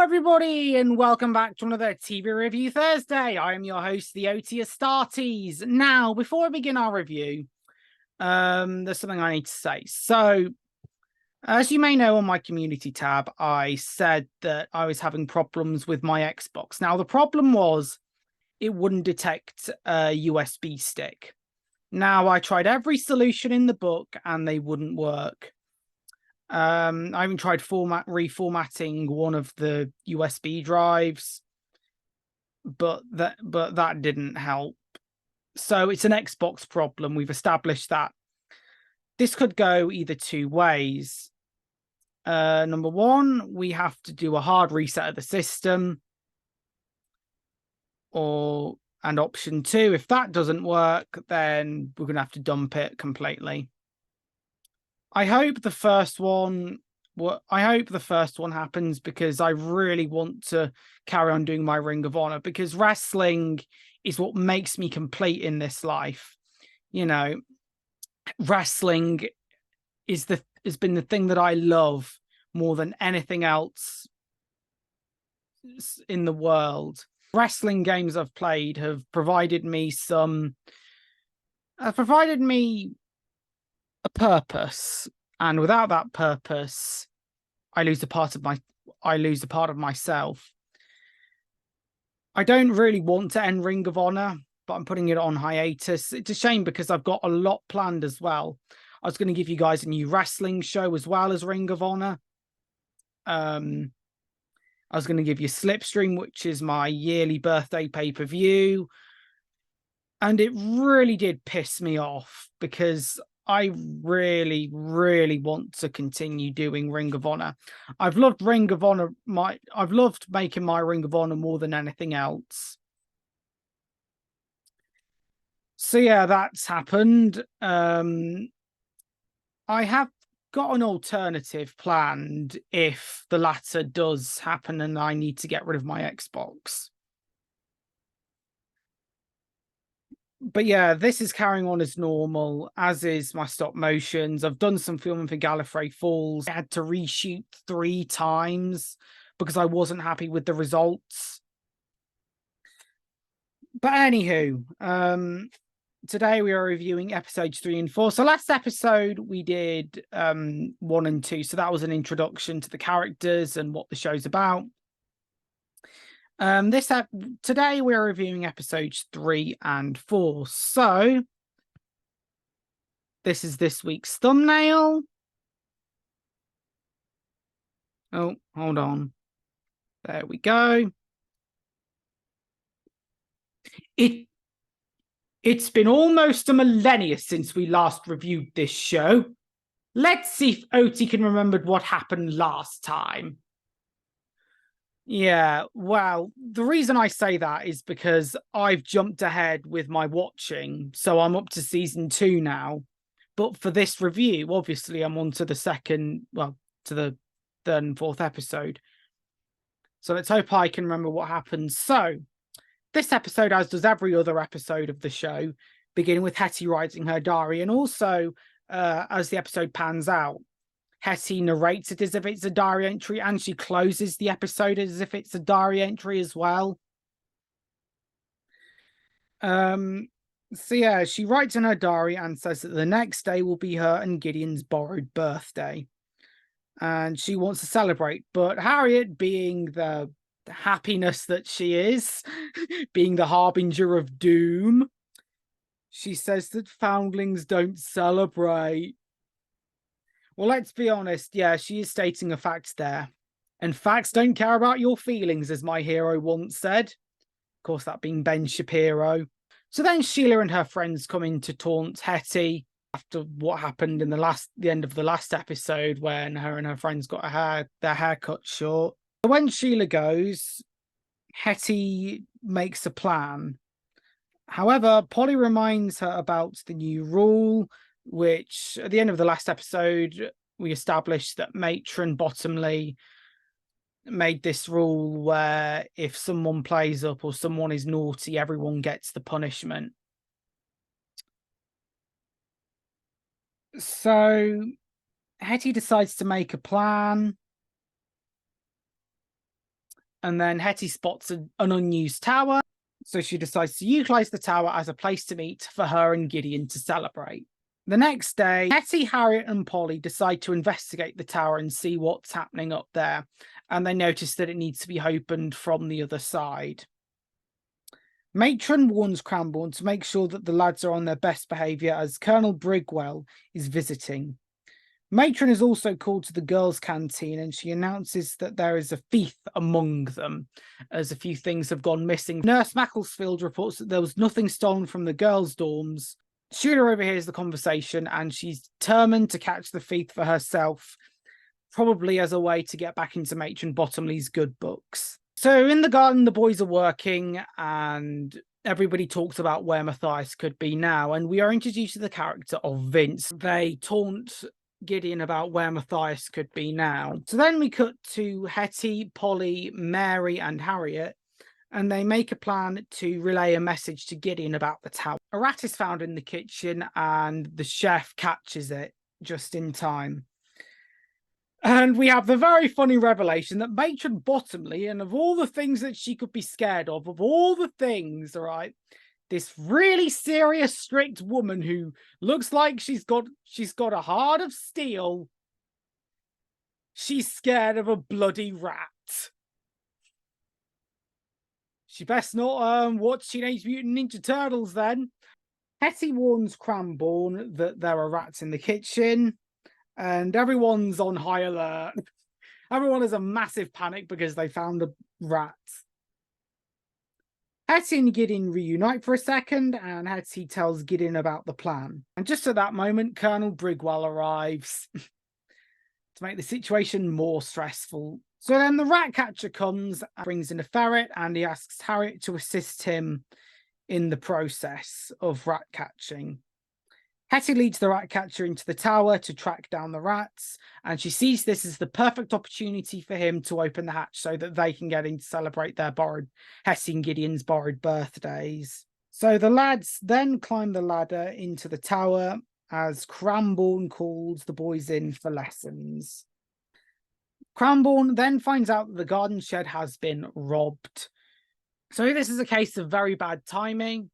everybody, and welcome back to another TV Review Thursday. I am your host, the OT Astartes. Now, before I begin our review, there's something I need to say. So, as you may know, on my community tab, I said that I was having problems with my Xbox. Now, the problem was it wouldn't detect a USB stick. Now, I tried every solution in the book, and they wouldn't work. I even tried reformatting one of the USB drives, but that didn't help. So it's an Xbox problem. We've established that. This could go either two ways. Number one, we have to do a hard reset of the system. And option two, if that doesn't work, then we're going to have to dump it completely. I hope the first one happens, because I really want to carry on doing my Ring of Honor, because wrestling is what makes me complete in this life. You know, wrestling has been the thing that I love more than anything else in the world. Wrestling games I've played have provided me a purpose, and without that purpose, I lose a part of myself. I don't really want to end Ring of Honor, but I'm putting it on hiatus. It's a shame, because I've got a lot planned as well. I was going to give you guys a new wrestling show as well as Ring of Honor. I was going to give you Slipstream, which is my yearly birthday pay-per-view. And it really did piss me off, because I really, really want to continue doing Ring of Honor. I've loved Ring of Honor. I've loved making my Ring of Honor more than anything else. So yeah, that's happened. I have got an alternative planned if the latter does happen and I need to get rid of my Xbox. But yeah, this is carrying on as normal, as is my stop motions. I've done some filming for Gallifrey Falls. I had to reshoot 3 times because I wasn't happy with the results. But anywho, today we are reviewing episodes 3 and 4. So last episode we did 1 and 2. So that was an introduction to the characters and what the show's about. Today we're reviewing episodes 3 and 4. So this is this week's thumbnail. Oh, hold on. There we go. It's been almost a millennia since we last reviewed this show. Let's see if Oti can remember what happened last time. Yeah, well, the reason I say that is because I've jumped ahead with my watching, so I'm up to season 2 now. But for this review, obviously, I'm on to the to the 3rd and 4th episode. So let's hope I can remember what happened. So this episode, as does every other episode of the show, beginning with Hetty writing her diary, and also as the episode pans out, Hetty narrates it as if it's a diary entry, and she closes the episode as if it's a diary entry as well. So yeah, she writes in her diary and says that the next day will be her and Gideon's borrowed birthday, and she wants to celebrate. But Harriet, being the happiness that she is, being the harbinger of doom, she says that Foundlings don't celebrate. Well, let's be honest. Yeah, she is stating a fact there. And facts don't care about your feelings, as my hero once said. Of course, that being Ben Shapiro. So then Sheila and her friends come in to taunt Hetty after what happened in the end of the last episode, when her and her friends got their hair cut short. So when Sheila goes, Hetty makes a plan. However, Polly reminds her about the new rule, which at the end of the last episode, we established that Matron Bottomly made this rule where if someone plays up or someone is naughty, everyone gets the punishment. So Hetty decides to make a plan. And then Hetty spots an unused tower, so she decides to utilize the tower as a place to meet for her and Gideon to celebrate. The next day, Hetty, Harriet, and Polly decide to investigate the tower and see what's happening up there, and they notice that it needs to be opened from the other side. Matron warns Cranbourne to make sure that the lads are on their best behaviour as Colonel Brigwell is visiting. Matron is also called to the girls' canteen, and she announces that there is a thief among them, as a few things have gone missing. Nurse Macclesfield reports that there was nothing stolen from the girls' dorms. Sheila overhears the conversation, and she's determined to catch the thief for herself, probably as a way to get back into Matron Bottomly's good books. So in the garden, the boys are working, and everybody talks about where Matthias could be now, and we are introduced to the character of Vince. They taunt Gideon about where Matthias could be now. So then we cut to Hetty, Polly, Mary, and Harriet, and they make a plan to relay a message to Gideon about the tower. A rat is found in the kitchen, and the chef catches it just in time. And we have the very funny revelation that Matron Bottomly, and of all the things that she could be scared of all the things, all right, this really serious, strict woman who looks like she's got a heart of steel, she's scared of a bloody rat. She best not watch Teenage Mutant Ninja Turtles then. Hetty warns Cranbourne that there are rats in the kitchen, and everyone's on high alert. Everyone has a massive panic because they found a rat. Hetty and Gideon reunite for a second, and Hetty tells Gideon about the plan. And just at that moment, Colonel Brigwell arrives to make the situation more stressful. So then the rat catcher comes and brings in a ferret, and he asks Harriet to assist him in the process of rat catching. Hetty leads the rat catcher into the tower to track down the rats, and she sees this as the perfect opportunity for him to open the hatch so that they can get in to celebrate their Hetty and Gideon's borrowed birthdays. So the lads then climb the ladder into the tower as Cranbourne calls the boys in for lessons. Cranbourne then finds out that the garden shed has been robbed. So this is a case of very bad timing.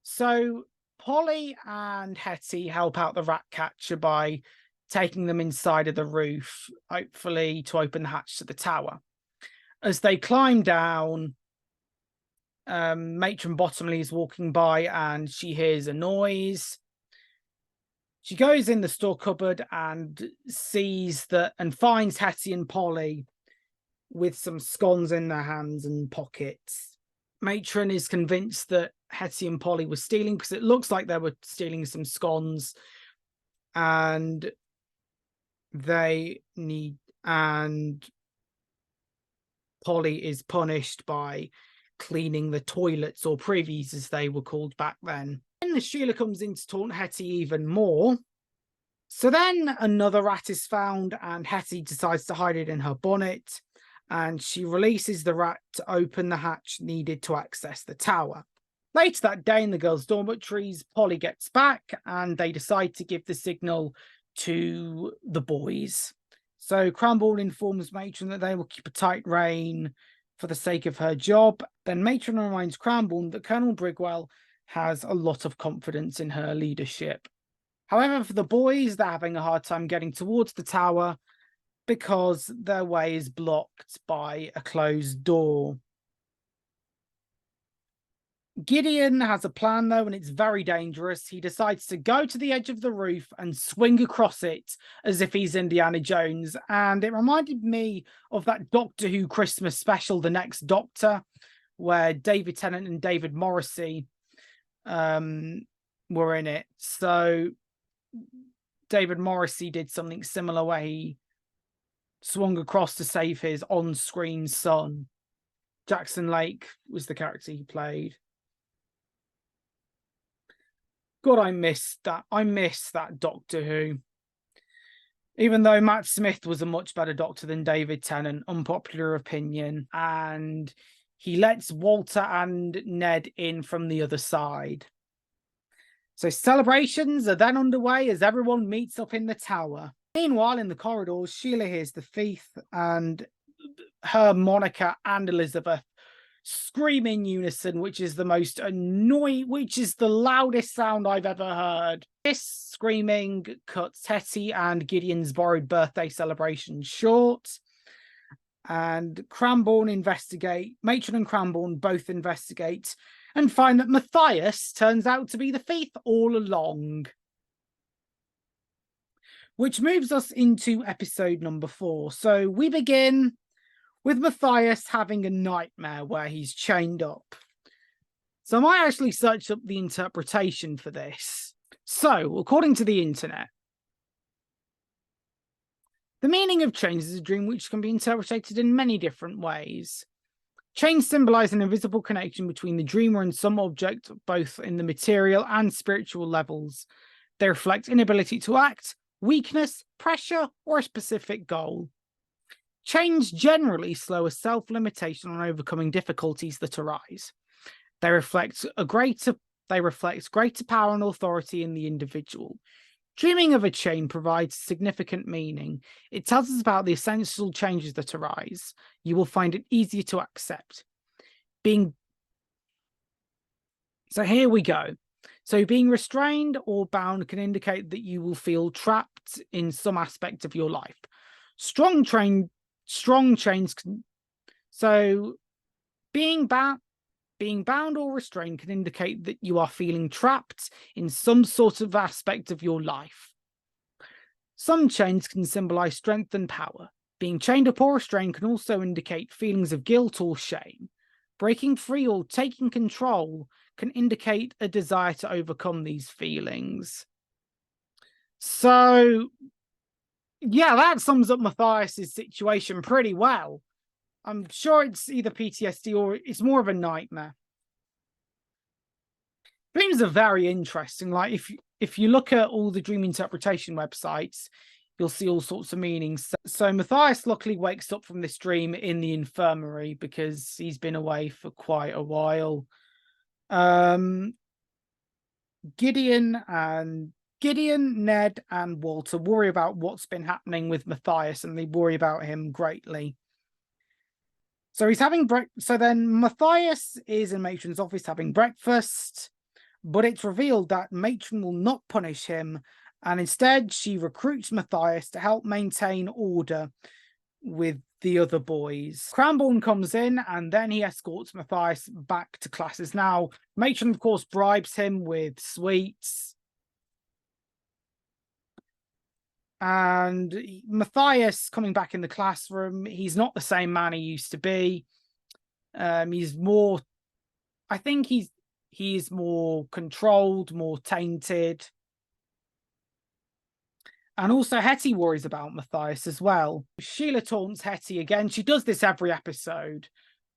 So Polly and Hetty help out the rat catcher by taking them inside of the roof, hopefully to open the hatch to the tower. As they climb down, Matron Bottomly is walking by and she hears a noise. She goes in the store cupboard and sees that and finds Hetty and Polly with some scones in their hands and pockets. Matron is convinced that Hetty and Polly were stealing because it looks like they were stealing some scones, and Polly is punished by cleaning the toilets, or privies as they were called back then. Then Sheila comes in to taunt Hetty even more. So then another rat is found, and Hetty decides to hide it in her bonnet, and she releases the rat to open the hatch needed to access the tower. Later that day in the girls' dormitories, Polly gets back and they decide to give the signal to the boys. So Cranbourne informs Matron that they will keep a tight rein for the sake of her job. Then Matron reminds Cranbourne that Colonel Brigwell has a lot of confidence in her leadership. However, for the boys, they're having a hard time getting towards the tower because their way is blocked by a closed door. Gideon has a plan, though, and it's very dangerous. He decides to go to the edge of the roof and swing across it as if he's Indiana Jones. And it reminded me of that Doctor Who Christmas special, The Next Doctor, where David Tennant and David Morrissey were in it. So David Morrissey did something similar where he swung across to save his on-screen son. Jackson Lake was the character he played. God, I miss that. I miss that Doctor Who. Even though Matt Smith was a much better Doctor than David Tennant, unpopular opinion, and he lets Walter and Ned in from the other side. So celebrations are then underway as everyone meets up in the tower. Meanwhile, in the corridors, Sheila hears the thief, and her, Monica, and Elizabeth scream in unison, which is the most annoying, which is the loudest sound I've ever heard. This screaming cuts Hetty and Gideon's borrowed birthday celebration short. And Matron and Cranbourne both investigate and find that Matthias turns out to be the thief all along. Which moves us into episode number 4. So we begin with Matthias having a nightmare where he's chained up. So I might actually search up the interpretation for this. So, according to the internet, the meaning of chains is a dream which can be interpreted in many different ways. Chains symbolize an invisible connection between the dreamer and some object, both in the material and spiritual levels. They reflect inability to act, weakness, pressure, or a specific goal. Chains generally slow a self-limitation on overcoming difficulties that arise. They reflect greater power and authority in the individual. Dreaming of a chain provides significant meaning. It tells us about the essential changes that arise. You will find it easier to accept. So here we go. So being restrained or bound can indicate that you will feel trapped in some aspect of your life. Strong chains can... So being bound or restrained can indicate that you are feeling trapped in some sort of aspect of your life. Some chains can symbolize strength and power. Being chained up or restrained can also indicate feelings of guilt or shame. Breaking free or taking control can indicate a desire to overcome these feelings. So, yeah, that sums up Matthias's situation pretty well. I'm sure it's either PTSD or it's more of a nightmare. Dreams are very interesting. Like if you look at all the dream interpretation websites, you'll see all sorts of meanings. So Matthias luckily wakes up from this dream in the infirmary because he's been away for quite a while. Gideon, Ned, and Walter worry about what's been happening with Matthias, and they worry about him greatly. So he's having So then Matthias is in Matron's office having breakfast, but it's revealed that Matron will not punish him, and instead she recruits Matthias to help maintain order with the other boys. Cranbourne comes in, and then he escorts Matthias back to classes. Now, Matron, of course, bribes him with sweets. And Matthias coming back in the classroom, he's not the same man he used to be. He's more, I think he is more controlled, more tainted. And also Hetty worries about Matthias as well. Sheila taunts Hetty again. She does this every episode.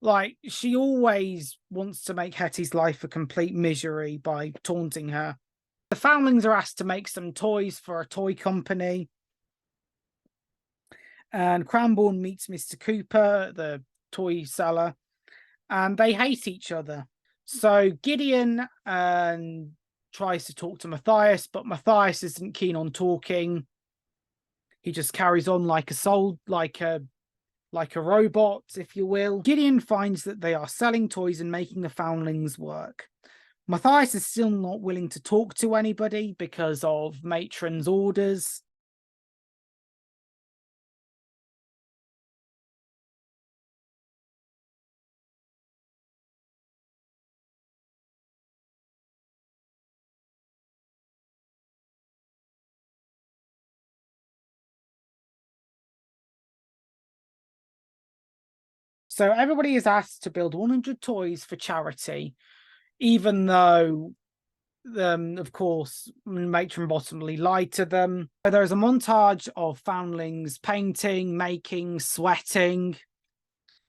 Like, she always wants to make Hetty's life a complete misery by taunting her. The Foundlings are asked to make some toys for a toy company. And Cranbourne meets Mr. Cooper, the toy seller, and they hate each other. So Gideon tries to talk to Matthias, but Matthias isn't keen on talking. He just carries on like a robot, if you will. Gideon finds that they are selling toys and making the Foundlings work. Matthias is still not willing to talk to anybody because of Matron's orders. So everybody is asked to build 100 toys for charity, even though, of course, Matron Bottomly lied to them. There's a montage of Foundlings painting, making, sweating.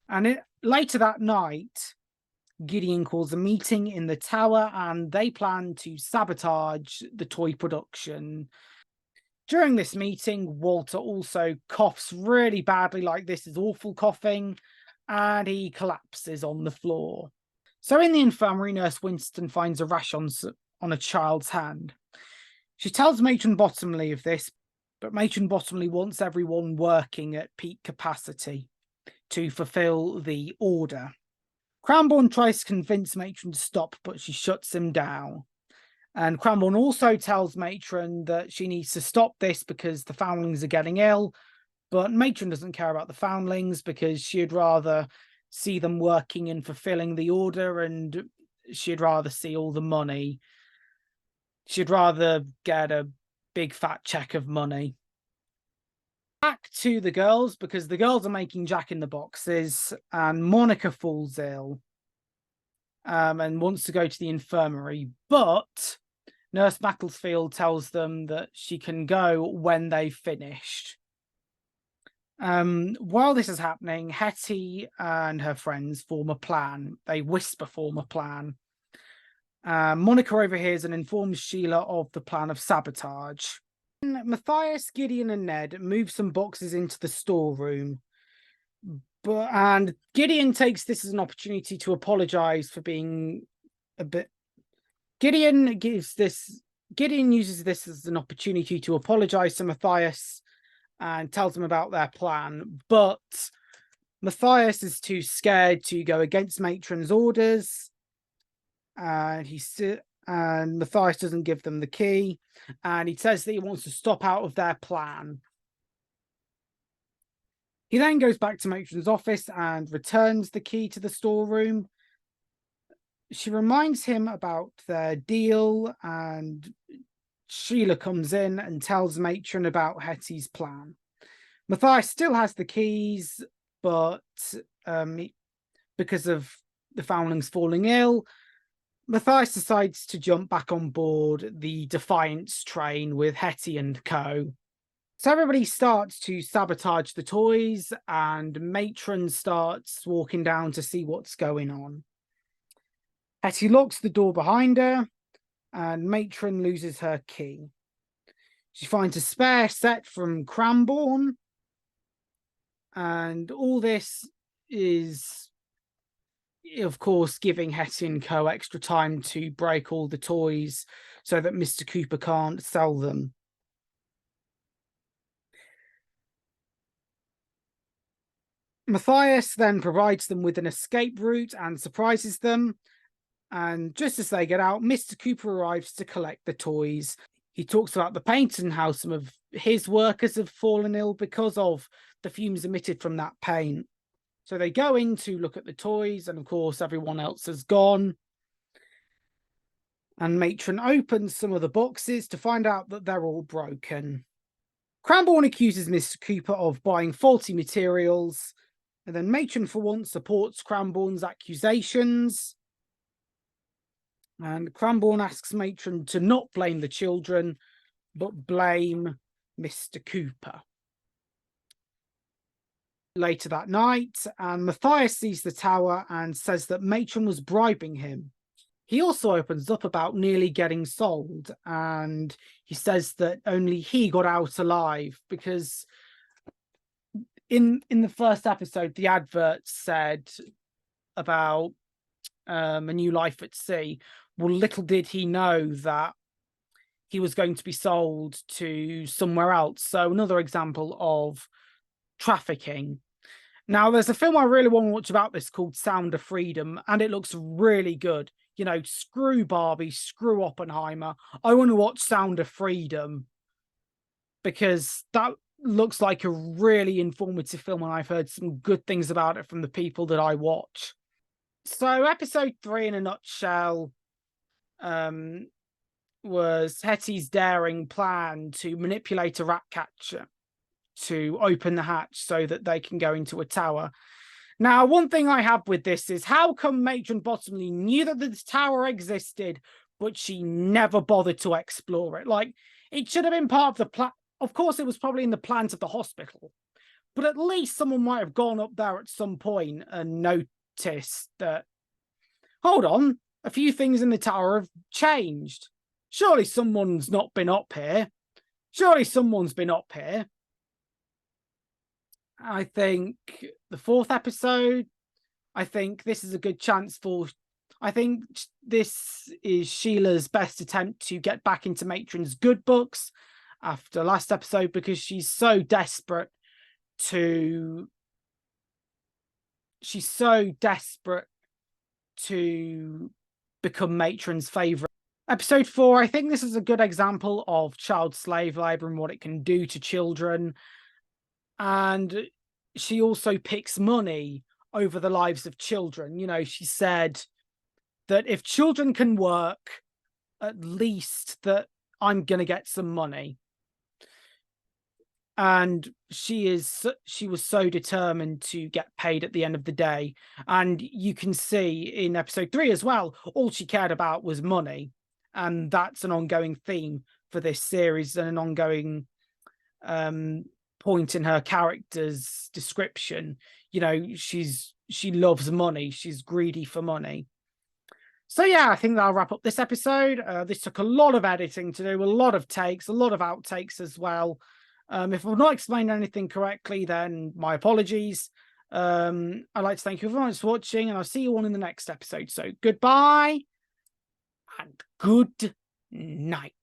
And later that night, Gideon calls a meeting in the tower and they plan to sabotage the toy production. During this meeting, Walter also coughs really badly, like this is awful coughing, and he collapses on the floor. So in the infirmary, Nurse Winston finds a rash on a child's hand. She tells Matron Bottomly of this, but Matron Bottomly wants everyone working at peak capacity. to fulfill the order. Cranbourne tries to convince Matron to stop, but she shuts him down. And Cranbourne also tells Matron that she needs to stop this because the Foundlings are getting ill. But Matron doesn't care about the Foundlings because she'd rather see them working and fulfilling the order, and she'd rather see all the money. She'd rather get a big fat check of money. Back to the girls, because the girls are making Jack in the Boxes, and Monica falls ill and wants to go to the infirmary, but Nurse Macclesfield tells them that she can go when they've finished. While this is happening, Hetty and her friends form a plan. They form a plan. Monica overhears and informs Sheila of the plan of sabotage. Matthias, Gideon, and Ned move some boxes into the storeroom. And Gideon takes this as an opportunity to apologize for being a bit. Gideon uses this as an opportunity to apologize to Matthias and tells him about their plan. But Matthias is too scared to go against Matron's orders. And Matthias doesn't give them the key. And he says that he wants to stop out of their plan. He then goes back to Matron's office and returns the key to the storeroom. She reminds him about their deal, and Sheila comes in and tells Matron about Hetty's plan. Matthias still has the keys, but because of the Foundlings falling ill, Matthias decides to jump back on board the Defiance train with Hetty and co. So everybody starts to sabotage the toys, and Matron starts walking down to see what's going on. Hetty locks the door behind her, and Matron loses her key. She finds a spare set from Cranbourne, and all this is, of course, giving Hetty and co extra time to break all the toys so that Mr. Cooper can't sell them. Matthias then provides them with an escape route and surprises them. And just as they get out, Mr. Cooper arrives to collect the toys. He talks about the paint and how some of his workers have fallen ill because of the fumes emitted from that paint. So they go in to look at the toys, and of course, everyone else has gone. And Matron opens some of the boxes to find out that they're all broken. Cranbourne accuses Mr. Cooper of buying faulty materials, and then Matron, for once, supports Cranbourne's accusations. And Cranbourne asks Matron to not blame the children, but blame Mr. Cooper. Later that night, and Matthias sees the tower and says that Matron was bribing him. He also opens up about nearly getting sold, and he says that only he got out alive because in the first episode, the advert said about A New Life at Sea. Well, little did he know that he was going to be sold to somewhere else. So another example of trafficking. Now, there's a film I really want to watch about this called Sound of Freedom, and it looks really good. You know, screw Barbie, screw Oppenheimer. I want to watch Sound of Freedom because that looks like a really informative film, and I've heard some good things about it from the people that I watch. So episode 3 in a nutshell was Hetty's daring plan to manipulate a rat catcher to open the hatch so that they can go into a tower. Now, one thing I have with this is how come Matron Bottomly knew that this tower existed, but she never bothered to explore it? Like, it should have been part of the plan. Of course, it was probably in the plans of the hospital, but at least someone might have gone up there at some point and noticed that, hold on, a few things in the tower have changed. Surely someone's not been up here. Surely someone's been up here. I think the 4th episode, I think this is a good chance for, I think this is Sheila's best attempt to get back into Matron's good books after last episode, because she's so desperate to she's so desperate to become Matron's favorite. Episode 4, I think this is a good example of child slave labor and what it can do to children. And she also picks money over the lives of children. You know, she said that if children can work, at least that I'm going to get some money. And she was so determined to get paid at the end of the day. And you can see in episode 3 as well, all she cared about was money. And that's an ongoing theme for this series and an ongoing point in her character's description. You know, she loves money. She's greedy for money. So yeah, I think that'll wrap up this episode. This took a lot of editing to do, a lot of takes, a lot of outtakes as well. If I've not explained anything correctly, then my apologies. I'd like to thank you everyone for watching, and I'll see you all in the next episode. So goodbye and good night.